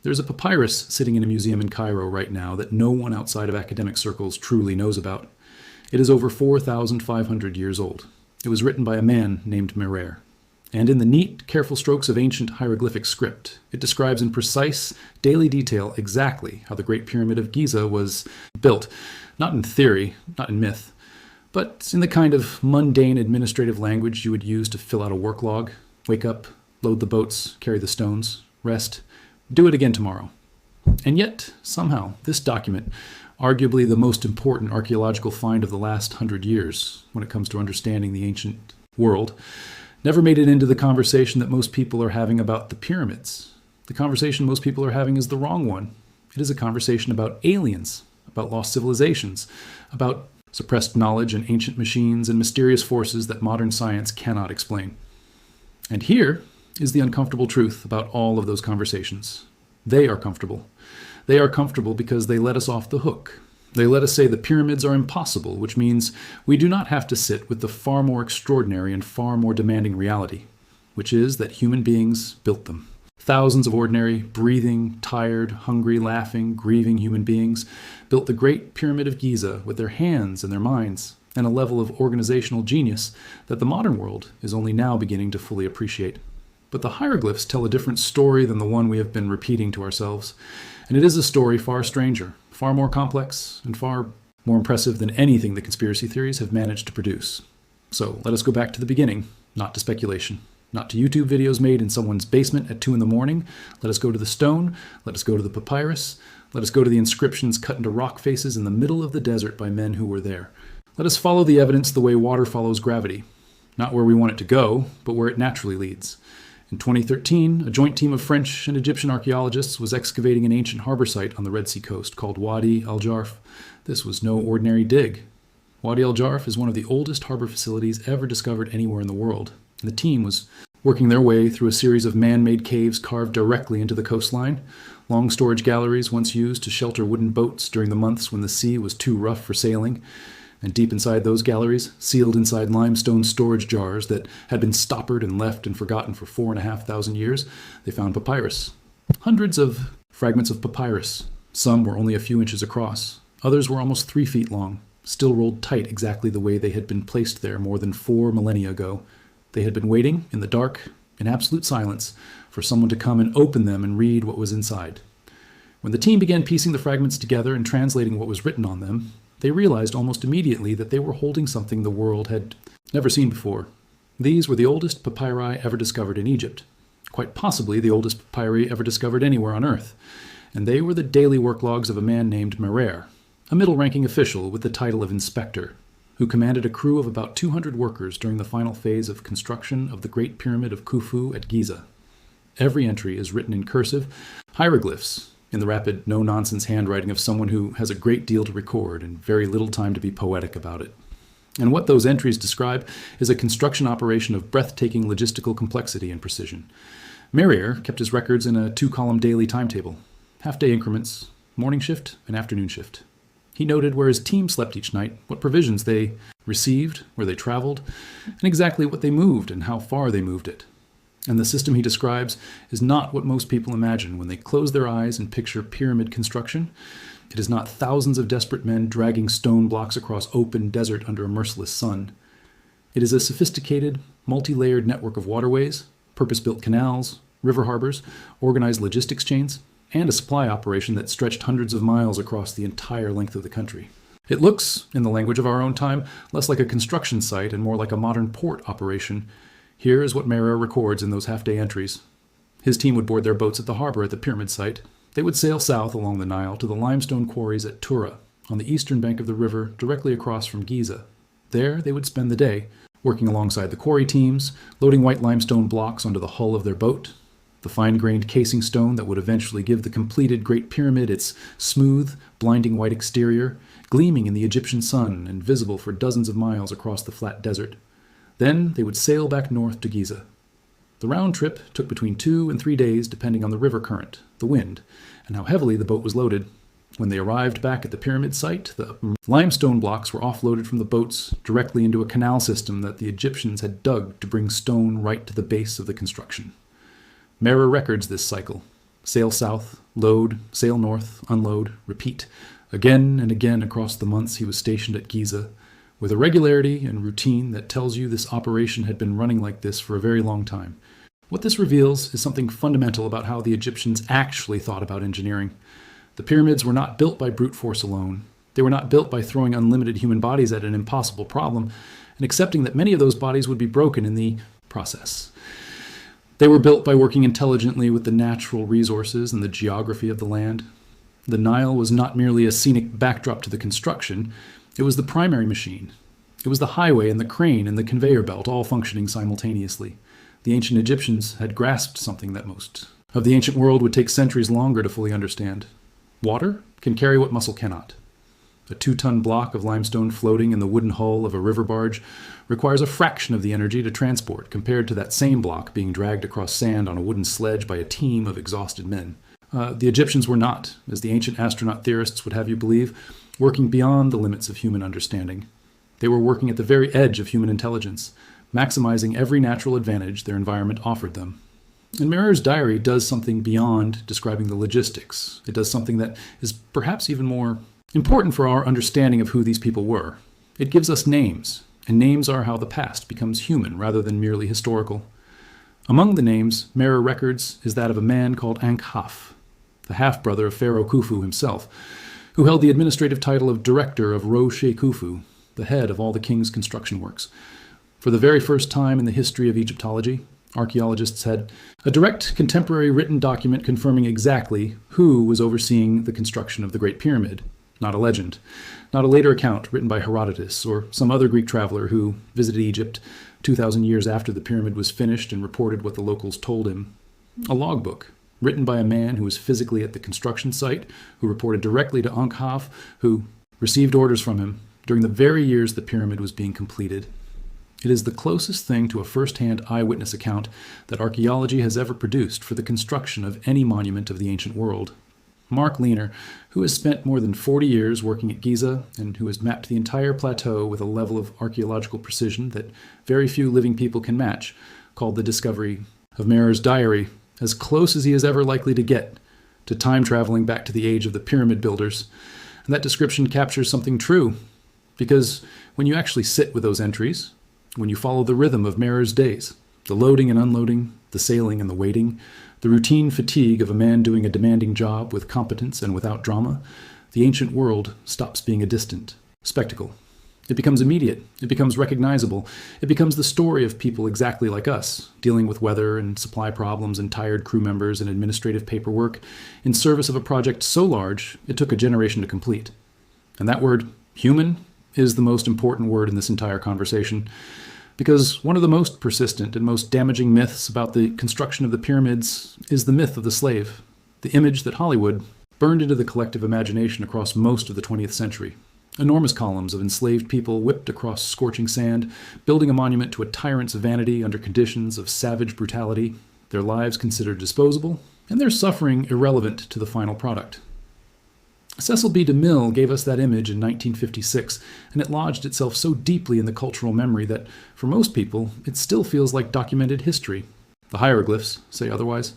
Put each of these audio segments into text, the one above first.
There's a papyrus sitting in a museum in Cairo right now that no one outside of academic circles truly knows about. It is over 4,500 years old. It was written by a man named Merer. And in the neat, careful strokes of ancient hieroglyphic script, it describes in precise, daily detail exactly how the Great Pyramid of Giza was built, not in theory, not in myth, but in the kind of mundane administrative language you would use to fill out a work log. Wake up, load the boats, carry the stones, rest, do it again tomorrow. And yet, somehow, this document, arguably the most important archaeological find of the last 100 years when it comes to understanding the ancient world, never made it into the conversation that most people are having about the pyramids. The conversation most people are having is the wrong one. It is a conversation about aliens, about lost civilizations, about suppressed knowledge and ancient machines and mysterious forces that modern science cannot explain. And here is the uncomfortable truth about all of those conversations. They are comfortable. They are comfortable because they let us off the hook. They let us say the pyramids are impossible, which means we do not have to sit with the far more extraordinary and far more demanding reality, which is that human beings built them. Thousands of ordinary, breathing, tired, hungry, laughing, grieving human beings built the Great Pyramid of Giza with their hands and their minds, and a level of organizational genius that the modern world is only now beginning to fully appreciate. But the hieroglyphs tell a different story than the one we have been repeating to ourselves, and it is a story far stranger, far more complex, and far more impressive than anything the conspiracy theories have managed to produce. So let us go back to the beginning, not to speculation, not to YouTube videos made in someone's basement at 2 a.m. Let us go to the stone, let us go to the papyrus, let us go to the inscriptions cut into rock faces in the middle of the desert by men who were there. Let us follow the evidence the way water follows gravity, not where we want it to go, but where it naturally leads. In 2013, a joint team of French and Egyptian archaeologists was excavating an ancient harbor site on the Red Sea coast called Wadi al-Jarf. This was no ordinary dig. Wadi al-Jarf is one of the oldest harbor facilities ever discovered anywhere in the world. And the team was working their way through a series of man-made caves carved directly into the coastline, long storage galleries once used to shelter wooden boats during the months when the sea was too rough for sailing. And deep inside those galleries, sealed inside limestone storage jars that had been stoppered and left and forgotten for 4,500 years, they found papyrus. Hundreds of fragments of papyrus. Some were only a few inches across. Others were almost 3 feet long, still rolled tight exactly the way they had been placed there more than 4 millennia ago. They had been waiting in the dark, in absolute silence, for someone to come and open them and read what was inside. When the team began piecing the fragments together and translating what was written on them, they realized almost immediately that they were holding something the world had never seen before. These were the oldest papyri ever discovered in Egypt, quite possibly the oldest papyri ever discovered anywhere on Earth. And they were the daily work logs of a man named Merer, a middle-ranking official with the title of inspector, who commanded a crew of about 200 workers during the final phase of construction of the Great Pyramid of Khufu at Giza. Every entry is written in cursive hieroglyphs, in the rapid, no-nonsense handwriting of someone who has a great deal to record and very little time to be poetic about it. And what those entries describe is a construction operation of breathtaking logistical complexity and precision. Merer kept his records in a 2-column daily timetable, half-day increments, morning shift and afternoon shift. He noted where his team slept each night, what provisions they received, where they traveled, and exactly what they moved and how far they moved it. And the system he describes is not what most people imagine when they close their eyes and picture pyramid construction. It is not thousands of desperate men dragging stone blocks across open desert under a merciless sun. It is a sophisticated, multi-layered network of waterways, purpose-built canals, river harbors, organized logistics chains, and a supply operation that stretched hundreds of miles across the entire length of the country. It looks, in the language of our own time, less like a construction site and more like a modern port operation. Here is what Merer records in those half-day entries. His team would board their boats at the harbor at the pyramid site. They would sail south along the Nile to the limestone quarries at Tura, on the eastern bank of the river directly across from Giza. There they would spend the day, working alongside the quarry teams, loading white limestone blocks onto the hull of their boat, the fine-grained casing stone that would eventually give the completed Great Pyramid its smooth, blinding white exterior, gleaming in the Egyptian sun and visible for dozens of miles across the flat desert. Then they would sail back north to Giza. The round trip took between 2 and 3 days depending on the river current, the wind, and how heavily the boat was loaded. When they arrived back at the pyramid site, the limestone blocks were offloaded from the boats directly into a canal system that the Egyptians had dug to bring stone right to the base of the construction. Merer records this cycle. Sail south, Load, sail north, unload, repeat. Again and again across the months he was stationed at Giza, with a regularity and routine that tells you this operation had been running like this for a very long time. What this reveals is something fundamental about how the Egyptians actually thought about engineering. The pyramids were not built by brute force alone. They were not built by throwing unlimited human bodies at an impossible problem and accepting that many of those bodies would be broken in the process. They were built by working intelligently with the natural resources and the geography of the land. The Nile was not merely a scenic backdrop to the construction, it was the primary machine. It was the highway and the crane and the conveyor belt all functioning simultaneously. The ancient Egyptians had grasped something that most of the ancient world would take centuries longer to fully understand. Water can carry what muscle cannot. A 2-ton block of limestone floating in the wooden hull of a river barge requires a fraction of the energy to transport compared to that same block being dragged across sand on a wooden sledge by a team of exhausted men. The Egyptians were not, as the ancient astronaut theorists would have you believe, working beyond the limits of human understanding. They were working at the very edge of human intelligence, maximizing every natural advantage their environment offered them. And Merer's diary does something beyond describing the logistics. It does something that is perhaps even more important for our understanding of who these people were. It gives us names, and names are how the past becomes human rather than merely historical. Among the names Merer records is that of a man called Ankhaf, the half-brother of Pharaoh Khufu himself, who held the administrative title of Director of Roche Khufu, the head of all the king's construction works. For the very first time in the history of Egyptology, archaeologists had a direct contemporary written document confirming exactly who was overseeing the construction of the Great Pyramid, not a legend, not a later account written by Herodotus or some other Greek traveler who visited Egypt 2,000 years after the pyramid was finished and reported what the locals told him. A logbook written by a man who was physically at the construction site, who reported directly to Ankhaf, who received orders from him during the very years the pyramid was being completed. It is the closest thing to a first-hand eyewitness account that archaeology has ever produced for the construction of any monument of the ancient world. Mark Leaner, who has spent more than 40 years working at Giza and who has mapped the entire plateau with a level of archaeological precision that very few living people can match, called the discovery of Merer's diary as close as he is ever likely to get to time traveling back to the age of the pyramid builders. And that description captures something true, because when you actually sit with those entries, when you follow the rhythm of Merer's days, the loading and unloading, the sailing and the waiting, the routine fatigue of a man doing a demanding job with competence and without drama, the ancient world stops being a distant spectacle. It becomes immediate. It becomes recognizable. It becomes the story of people exactly like us, dealing with weather and supply problems and tired crew members and administrative paperwork in service of a project so large it took a generation to complete. And that word, human, is the most important word in this entire conversation, because one of the most persistent and most damaging myths about the construction of the pyramids is the myth of the slave, the image that Hollywood burned into the collective imagination across most of the 20th century. Enormous columns of enslaved people whipped across scorching sand, building a monument to a tyrant's vanity under conditions of savage brutality, their lives considered disposable, and their suffering irrelevant to the final product. Cecil B. DeMille gave us that image in 1956, and it lodged itself so deeply in the cultural memory that, for most people, it still feels like documented history. The hieroglyphs say otherwise.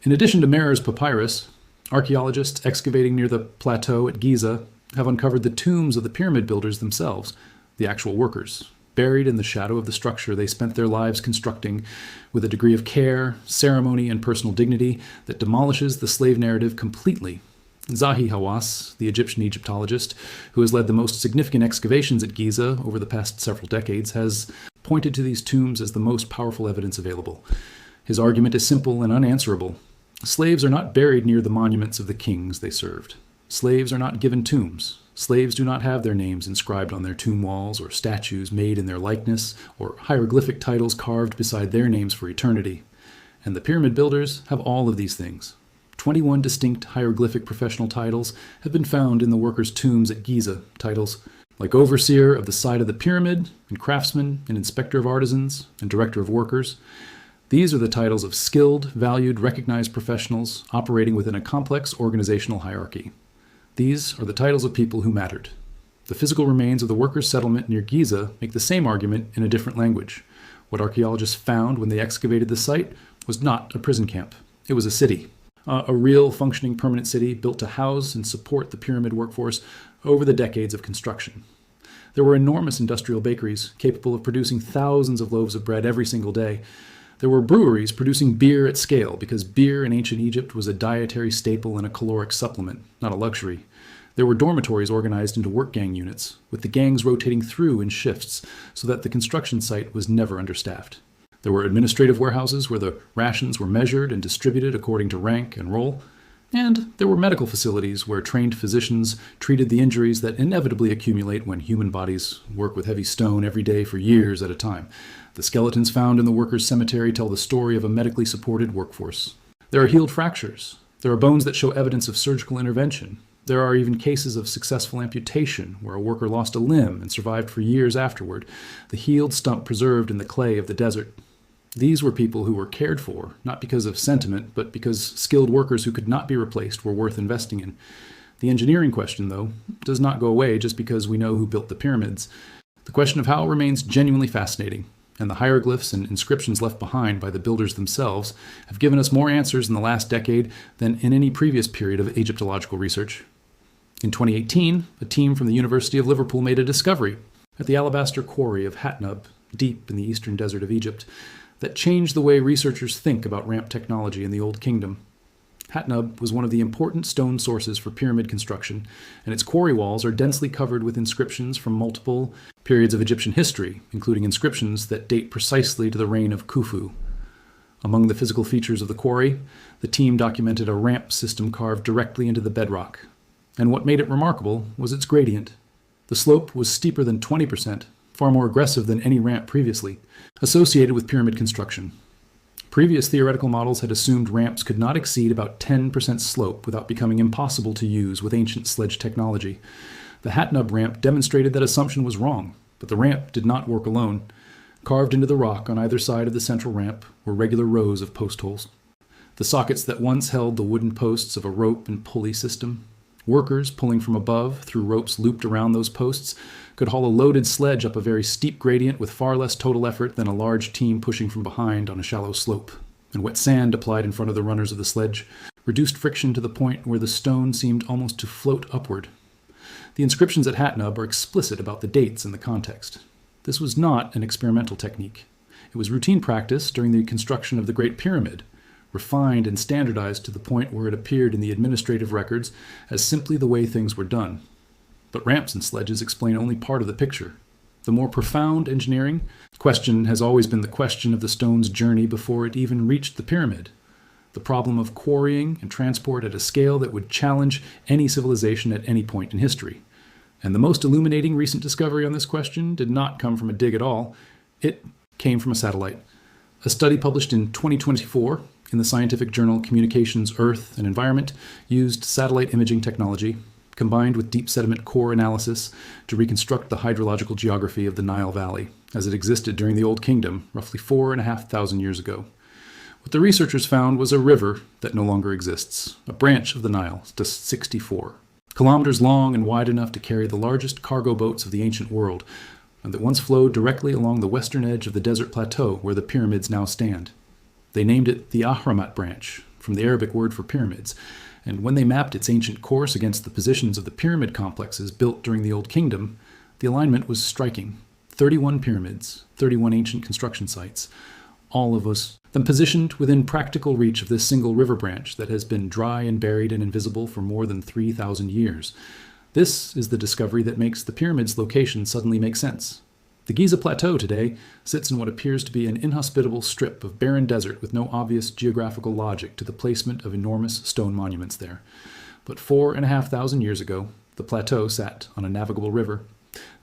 In addition to Merer's papyrus, archaeologists excavating near the plateau at Giza have uncovered the tombs of the pyramid builders themselves, the actual workers, buried in the shadow of the structure they spent their lives constructing with a degree of care, ceremony, and personal dignity that demolishes the slave narrative completely. Zahi Hawass, the Egyptian Egyptologist, who has led the most significant excavations at Giza over the past several decades, has pointed to these tombs as the most powerful evidence available. His argument is simple and unanswerable. Slaves are not buried near the monuments of the kings they served. Slaves are not given tombs. Slaves do not have their names inscribed on their tomb walls or statues made in their likeness or hieroglyphic titles carved beside their names for eternity. And the pyramid builders have all of these things. 21 distinct hieroglyphic professional titles have been found in the workers' tombs at Giza, titles like Overseer of the Side of the Pyramid, and Craftsman, and Inspector of Artisans, and Director of Workers. These are the titles of skilled, valued, recognized professionals operating within a complex organizational hierarchy. These are the titles of people who mattered. The physical remains of the workers' settlement near Giza make the same argument in a different language. What archaeologists found when they excavated the site was not a prison camp. It was a city. A real functioning permanent city built to house and support the pyramid workforce over the decades of construction. There were enormous industrial bakeries capable of producing thousands of loaves of bread every single day. There were breweries producing beer at scale because beer in ancient Egypt was a dietary staple and a caloric supplement, not a luxury. There were dormitories organized into work gang units, with the gangs rotating through in shifts so that the construction site was never understaffed. There were administrative warehouses where the rations were measured and distributed according to rank and role. And there were medical facilities where trained physicians treated the injuries that inevitably accumulate when human bodies work with heavy stone every day for years at a time. The skeletons found in the workers' cemetery tell the story of a medically supported workforce. There are healed fractures. There are bones that show evidence of surgical intervention. There are even cases of successful amputation where a worker lost a limb and survived for years afterward, the healed stump preserved in the clay of the desert. These were people who were cared for, not because of sentiment, but because skilled workers who could not be replaced were worth investing in. The engineering question, though, does not go away just because we know who built the pyramids. The question of how remains genuinely fascinating, and the hieroglyphs and inscriptions left behind by the builders themselves have given us more answers in the last decade than in any previous period of Egyptological research. In 2018, a team from the University of Liverpool made a discovery at the alabaster quarry of Hatnub, deep in the eastern desert of Egypt, that changed the way researchers think about ramp technology in the Old Kingdom. Hatnub was one of the important stone sources for pyramid construction, and its quarry walls are densely covered with inscriptions from multiple periods of Egyptian history, including inscriptions that date precisely to the reign of Khufu. Among the physical features of the quarry, the team documented a ramp system carved directly into the bedrock. And what made it remarkable was its gradient. The slope was steeper than 20%, far more aggressive than any ramp previously, associated with pyramid construction. Previous theoretical models had assumed ramps could not exceed about 10% slope without becoming impossible to use with ancient sledge technology. The Hatnub ramp demonstrated that assumption was wrong, but the ramp did not work alone. Carved into the rock on either side of the central ramp were regular rows of post holes. The sockets that once held the wooden posts of a rope and pulley system. Workers pulling from above through ropes looped around those posts could haul a loaded sledge up a very steep gradient with far less total effort than a large team pushing from behind on a shallow slope. And wet sand applied in front of the runners of the sledge reduced friction to the point where the stone seemed almost to float upward. The inscriptions at Hatnub are explicit about the dates and the context. This was not an experimental technique. It was routine practice during the construction of the Great Pyramid, refined and standardized to the point where it appeared in the administrative records as simply the way things were done. But ramps and sledges explain only part of the picture. The more profound engineering question has always been the question of the stone's journey before it even reached the pyramid. The problem of quarrying and transport at a scale that would challenge any civilization at any point in history. And the most illuminating recent discovery on this question did not come from a dig at all. It came from a satellite. A study published in 2024 in the scientific journal Communications, Earth, and Environment used satellite imaging technology combined with deep sediment core analysis to reconstruct the hydrological geography of the Nile Valley as it existed during the Old Kingdom roughly 4,500 years ago. What the researchers found was a river that no longer exists, a branch of the Nile, just 64 kilometers long and wide enough to carry the largest cargo boats of the ancient world, and that once flowed directly along the western edge of the desert plateau where the pyramids now stand. They named it the Ahramat branch, from the Arabic word for pyramids, and when they mapped its ancient course against the positions of the pyramid complexes built during the Old Kingdom, the alignment was striking. 31 pyramids, 31 ancient construction sites, all of them positioned within practical reach of this single river branch that has been dry and buried and invisible for more than 3,000 years. This is the discovery that makes the pyramid's location suddenly make sense. The Giza Plateau today sits in what appears to be an inhospitable strip of barren desert with no obvious geographical logic to the placement of enormous stone monuments there. But 4,500 years ago, the plateau sat on a navigable river.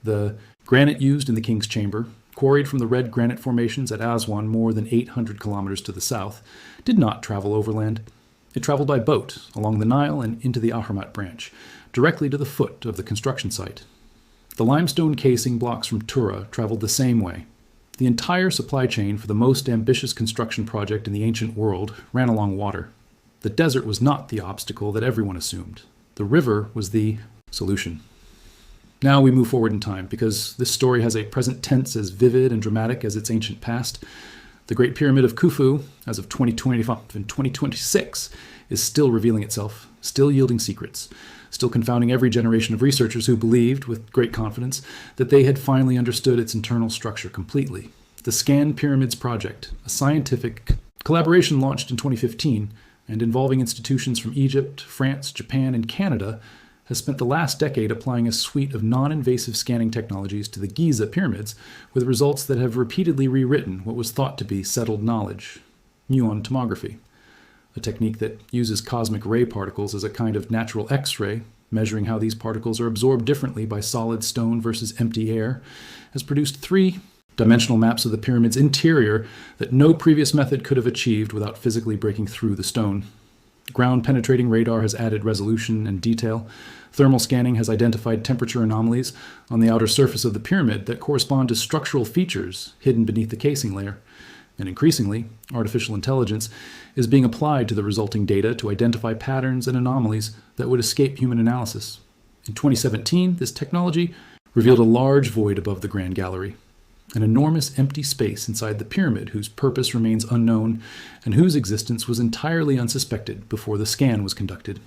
The granite used in the King's Chamber, quarried from the red granite formations at Aswan more than 800 kilometers to the south, did not travel overland. It traveled by boat along the Nile and into the Ahramat branch, directly to the foot of the construction site. The limestone casing blocks from Tura traveled the same way. The entire supply chain for the most ambitious construction project in the ancient world ran along water. The desert was not the obstacle that everyone assumed. The river was the solution. Now we move forward in time, because this story has a present tense as vivid and dramatic as its ancient past. The Great Pyramid of Khufu, as of 2025 and 2026, is still revealing itself, still yielding secrets, still confounding every generation of researchers who believed, with great confidence, that they had finally understood its internal structure completely. The Scan Pyramids Project, a scientific collaboration launched in 2015 and involving institutions from Egypt, France, Japan, and Canada, has spent the last decade applying a suite of non-invasive scanning technologies to the Giza pyramids, with results that have repeatedly rewritten what was thought to be settled knowledge: muon tomography, a technique that uses cosmic ray particles as a kind of natural X-ray, measuring how these particles are absorbed differently by solid stone versus empty air, has produced three-dimensional maps of the pyramid's interior that no previous method could have achieved without physically breaking through the stone. Ground-penetrating radar has added resolution and detail. Thermal scanning has identified temperature anomalies on the outer surface of the pyramid that correspond to structural features hidden beneath the casing layer. And increasingly, artificial intelligence is being applied to the resulting data to identify patterns and anomalies that would escape human analysis. In 2017, this technology revealed a large void above the Grand Gallery, an enormous empty space inside the pyramid whose purpose remains unknown and whose existence was entirely unsuspected before the scan was conducted.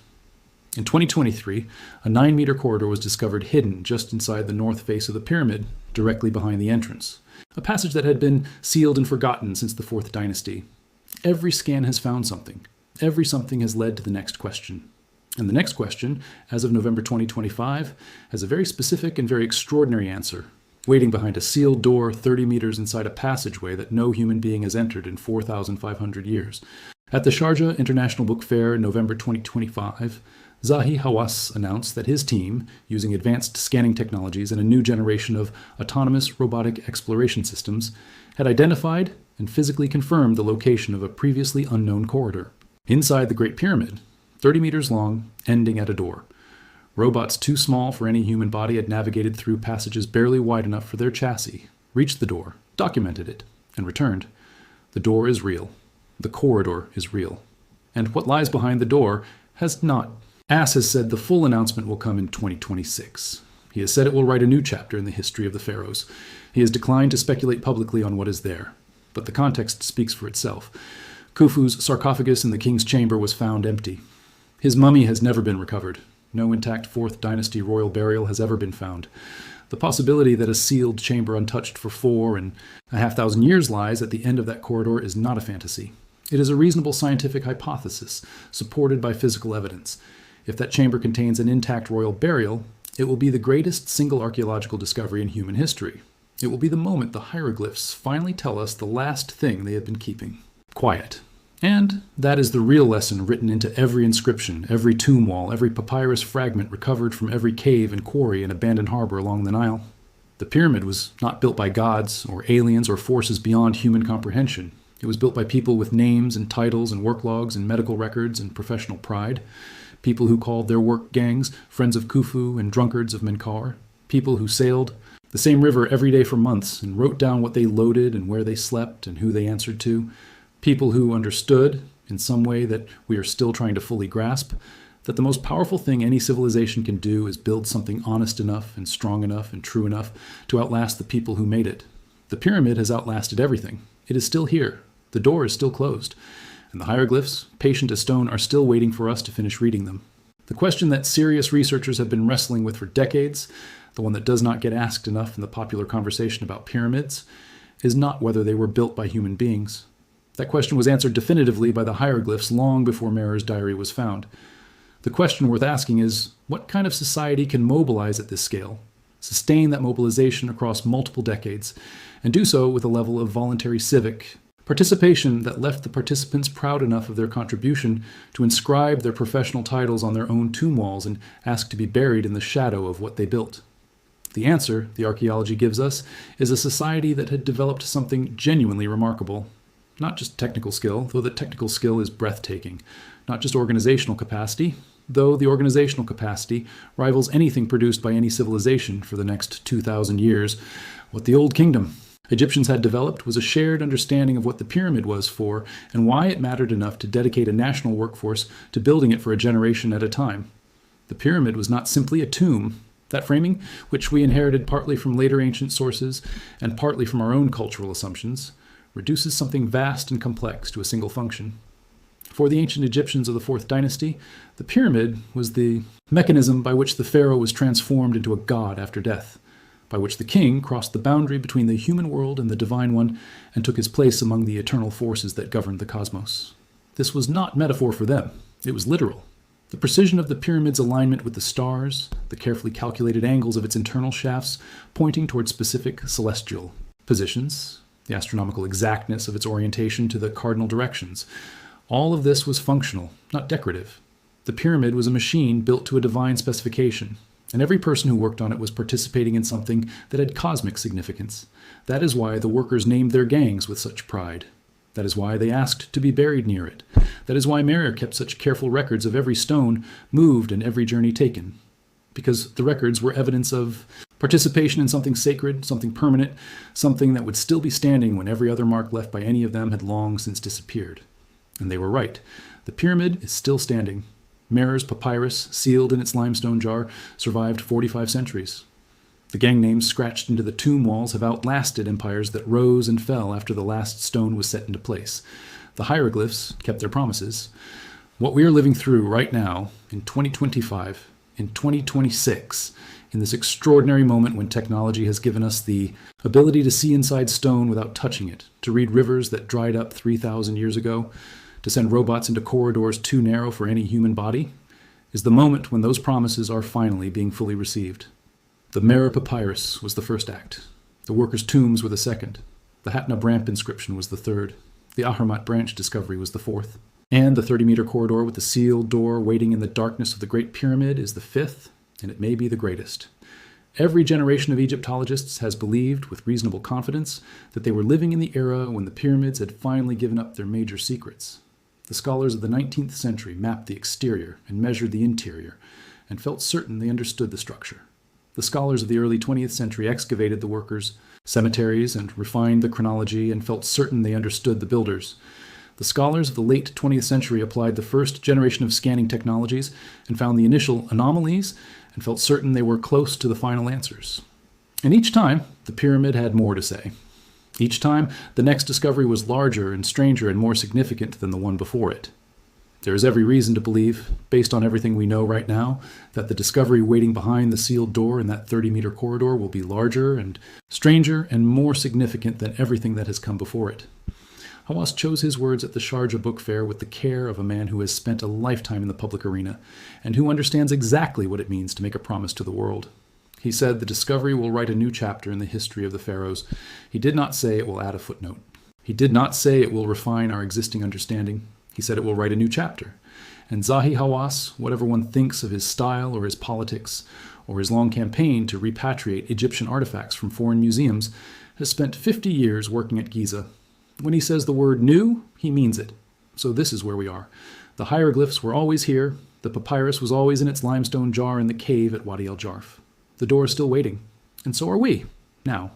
In 2023, a 9-meter corridor was discovered hidden just inside the north face of the pyramid, directly behind the entrance, a passage that had been sealed and forgotten since the 4th dynasty. Every scan has found something. Every something has led to the next question. And the next question, as of November 2025, has a very specific and very extraordinary answer, waiting behind a sealed door 30 meters inside a passageway that no human being has entered in 4,500 years. At the Sharjah International Book Fair in November 2025, Zahi Hawass announced that his team, using advanced scanning technologies and a new generation of autonomous robotic exploration systems, had identified and physically confirmed the location of a previously unknown corridor. Inside the Great Pyramid, 30 meters long, ending at a door. Robots too small for any human body had navigated through passages barely wide enough for their chassis, reached the door, documented it, and returned. The door is real. The corridor is real. And what lies behind the door has not. Ass has said the full announcement will come in 2026. He has said it will write a new chapter in the history of the pharaohs. He has declined to speculate publicly on what is there. But the context speaks for itself. Khufu's sarcophagus in the king's chamber was found empty. His mummy has never been recovered. No intact 4th dynasty royal burial has ever been found. The possibility that a sealed chamber untouched for 4,500 years lies at the end of that corridor is not a fantasy. It is a reasonable scientific hypothesis, supported by physical evidence. If that chamber contains an intact royal burial, it will be the greatest single archaeological discovery in human history. It will be the moment the hieroglyphs finally tell us the last thing they have been keeping: quiet. And that is the real lesson written into every inscription, every tomb wall, every papyrus fragment recovered from every cave and quarry and abandoned harbor along the Nile. The pyramid was not built by gods or aliens or forces beyond human comprehension. It was built by people with names and titles and work logs and medical records and professional pride. People who called their work gangs friends of Khufu and drunkards of Menkaure. People who sailed the same river every day for months and wrote down what they loaded and where they slept and who they answered to. People who understood, in some way that we are still trying to fully grasp, that the most powerful thing any civilization can do is build something honest enough and strong enough and true enough to outlast the people who made it. The pyramid has outlasted everything. It is still here. The door is still closed. And the hieroglyphs, patient as stone, are still waiting for us to finish reading them. The question that serious researchers have been wrestling with for decades, the one that does not get asked enough in the popular conversation about pyramids, is not whether they were built by human beings. That question was answered definitively by the hieroglyphs long before Merer's diary was found. The question worth asking is, what kind of society can mobilize at this scale, sustain that mobilization across multiple decades, and do so with a level of voluntary civic participation that left the participants proud enough of their contribution to inscribe their professional titles on their own tomb walls and ask to be buried in the shadow of what they built? The answer, the archaeology gives us, is a society that had developed something genuinely remarkable. Not just technical skill, though the technical skill is breathtaking. Not just organizational capacity, though the organizational capacity rivals anything produced by any civilization for the next 2,000 years. What the Old Kingdom Egyptians had developed was a shared understanding of what the pyramid was for and why it mattered enough to dedicate a national workforce to building it for a generation at a time. The pyramid was not simply a tomb. That framing, which we inherited partly from later ancient sources and partly from our own cultural assumptions, reduces something vast and complex to a single function. For the ancient Egyptians of the 4th dynasty, the pyramid was the mechanism by which the pharaoh was transformed into a god after death, by which the king crossed the boundary between the human world and the divine one and took his place among the eternal forces that governed the cosmos. This was not metaphor for them, it was literal. The precision of the pyramid's alignment with the stars, the carefully calculated angles of its internal shafts pointing toward specific celestial positions, the astronomical exactness of its orientation to the cardinal directions, all of this was functional, not decorative. The pyramid was a machine built to a divine specification, and every person who worked on it was participating in something that had cosmic significance. That is why the workers named their gangs with such pride. That is why they asked to be buried near it. That is why Merer kept such careful records of every stone moved and every journey taken. Because the records were evidence of participation in something sacred, something permanent, something that would still be standing when every other mark left by any of them had long since disappeared. And they were right. The pyramid is still standing. Merer's papyrus, sealed in its limestone jar, survived 45 centuries. The gang names scratched into the tomb walls have outlasted empires that rose and fell after the last stone was set into place. The hieroglyphs kept their promises. What we are living through right now, in 2025, in 2026, in this extraordinary moment when technology has given us the ability to see inside stone without touching it, to read rivers that dried up 3,000 years ago, to send robots into corridors too narrow for any human body, is the moment when those promises are finally being fully received. The Merer Papyrus was the first act. The workers' tombs were the second. The Hatnab Ramp inscription was the third. The Ahrimat branch discovery was the fourth. And the 30-meter corridor with the sealed door waiting in the darkness of the Great Pyramid is the fifth, and it may be the greatest. Every generation of Egyptologists has believed, with reasonable confidence, that they were living in the era when the pyramids had finally given up their major secrets. The scholars of the 19th century mapped the exterior and measured the interior, and felt certain they understood the structure. The scholars of the early 20th century excavated the workers' cemeteries and refined the chronology and felt certain they understood the builders. The scholars of the late 20th century applied the first generation of scanning technologies and found the initial anomalies and felt certain they were close to the final answers. And each time, the pyramid had more to say. Each time, the next discovery was larger and stranger and more significant than the one before it. There is every reason to believe, based on everything we know right now, that the discovery waiting behind the sealed door in that 30-meter corridor will be larger and stranger and more significant than everything that has come before it. Hawass chose his words at the Sharjah Book Fair with the care of a man who has spent a lifetime in the public arena and who understands exactly what it means to make a promise to the world. He said the discovery will write a new chapter in the history of the pharaohs. He did not say it will add a footnote. He did not say it will refine our existing understanding. He said it will write a new chapter. And Zahi Hawass, whatever one thinks of his style or his politics, or his long campaign to repatriate Egyptian artifacts from foreign museums, has spent 50 years working at Giza. When he says the word new, he means it. So this is where we are. The hieroglyphs were always here. The papyrus was always in its limestone jar in the cave at Wadi el-Jarf. The door is still waiting. And so are we, now.